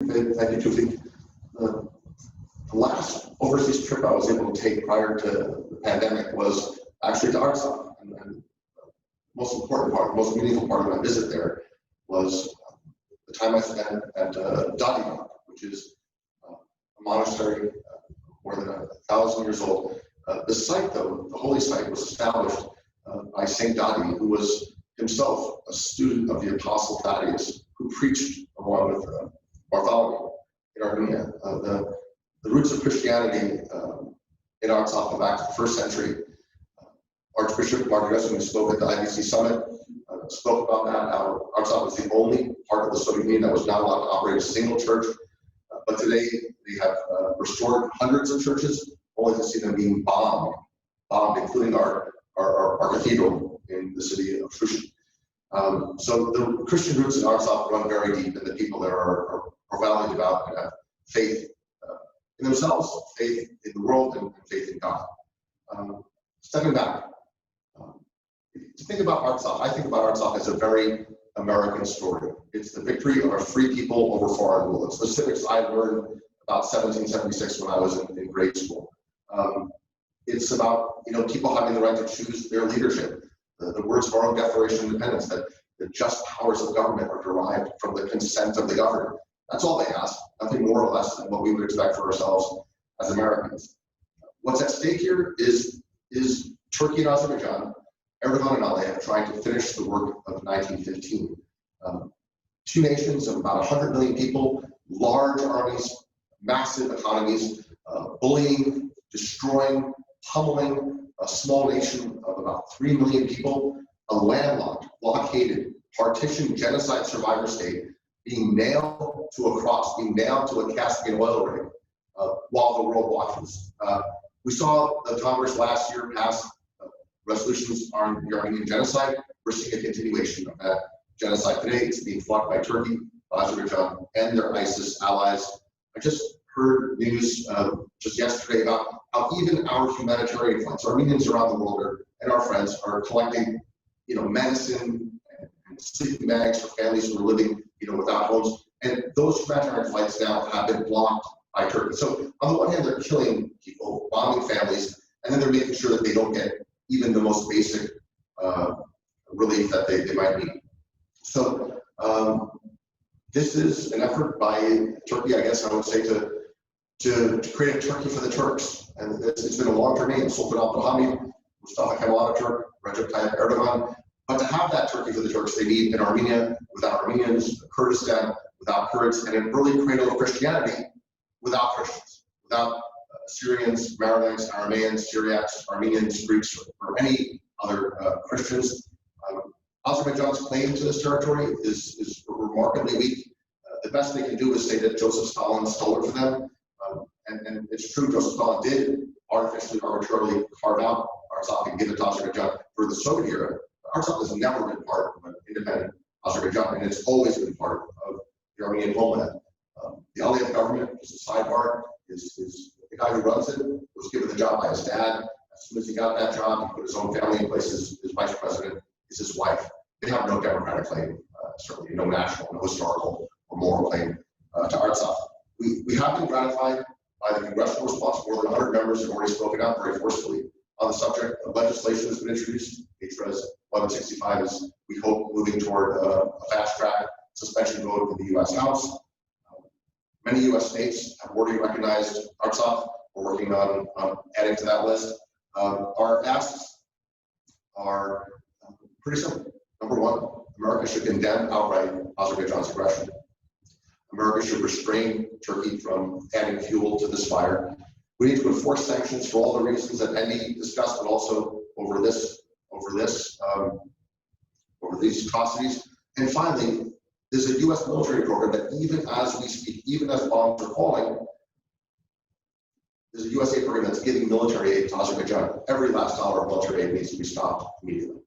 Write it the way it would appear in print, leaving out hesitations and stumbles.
Thank you, Tufik. The last overseas trip I was able to take prior to the pandemic was actually to Artsakh. And the most important part, the most meaningful part of my visit there was the time I spent at Dadi, which is a monastery more than 1,000 years old. The site, though, the holy site, was established by Saint Dadi, who was himself a student of the Apostle Thaddeus, who preached along with Bartholomew in Armenia. The roots of Christianity in Artsakh go back to the 1st century. Archbishop Margaret, who spoke at the IDC summit, spoke about that, how Artsakh was the only part of the Soviet Union that was not allowed to operate a single church. But today, they have restored hundreds of churches, only to see them being bombed, including our cathedral in the city of Shushan. So the Christian roots in Artsakh run very deep, and the people there are profoundly devout and have faith in themselves, faith in the world, and faith in God. Stepping back, to think about Artsakh, I think about Artsakh as a very American story. It's the victory of a free people over foreign rule. It's the civics I learned about 1776 when I was in grade school. It's about people having the right to choose their leadership. The words of our own Declaration of Independence, that the just powers of government are derived from the consent of the governed. That's all they ask, nothing more or less than what we would expect for ourselves as Americans. What's at stake here is Turkey and Azerbaijan, Erdogan and Aliyev, trying to finish the work of 1915. Two nations of about 100 million people, large armies, massive economies, bullying, destroying, pummeling a small nation of about 3 million people, a landlocked, blockaded, partitioned genocide survivor state, being nailed to a cross, being nailed to a Caspian oil rig while the world watches. We saw the Congress last year pass resolutions on the Armenian genocide. We're seeing a continuation of that genocide today. It's being fought by Turkey, Azerbaijan, and their ISIS allies. I just heard news just yesterday about how even our humanitarian funds, Armenians around the world and our friends, are collecting, medicine and sleeping bags for families who are living, without homes. And those humanitarian flights now have been blocked by Turkey. So on the one hand, they're killing people, bombing families, and then they're making sure that they don't get even the most basic relief that they might need. So this is an effort by Turkey, I guess I would say, to create a Turkey for the Turks. And it's been a long-term name, Sultan Abdulhamid, Mustafa Kemal Atatürk, Recep Tayyip Erdogan. But to have that Turkey for the Turks, they need an Armenia without Armenians, Kurdistan without Kurds, and an early cradle of Christianity without Christians, without Syrians, Maronites, Arameans, Syriacs, Armenians, Greeks, or any other Christians. Azerbaijan's claim to this territory is remarkably weak. The best they can do is say that Joseph Stalin stole it for them. And it's true, Joseph Stalin did artificially, arbitrarily carve out Artsakh and give it to Azerbaijan for the Soviet era. Artsakh has never been part of an independent Azerbaijan, and it's always been part of the Armenian homeland. The Aliyev government, just a sidebar, is the guy who runs it was given the job by his dad. As soon as he got that job, he put his own family in place. His vice president is his wife. They have no democratic claim, certainly no national, no historical or moral claim to Artsakh. We have been gratified by the congressional response. More than 100 members have already spoken out very forcefully on the subject. Legislation has been introduced. HRES 1165 is, we hope, moving toward a fast-track suspension vote in the U.S. House. Many U.S. states have already recognized Artsakh. We're working on adding to that list. Our asks are pretty simple. Number one, America should condemn outright Azerbaijan's aggression. America should restrain Turkey from adding fuel to this fire. We need to enforce sanctions for all the reasons that Andy discussed, but also over these atrocities. And finally, there's a U.S. military program that even as we speak, even as bombs are falling, there's a USA program that's giving military aid to Azerbaijan. Every last dollar of military aid needs to be stopped immediately.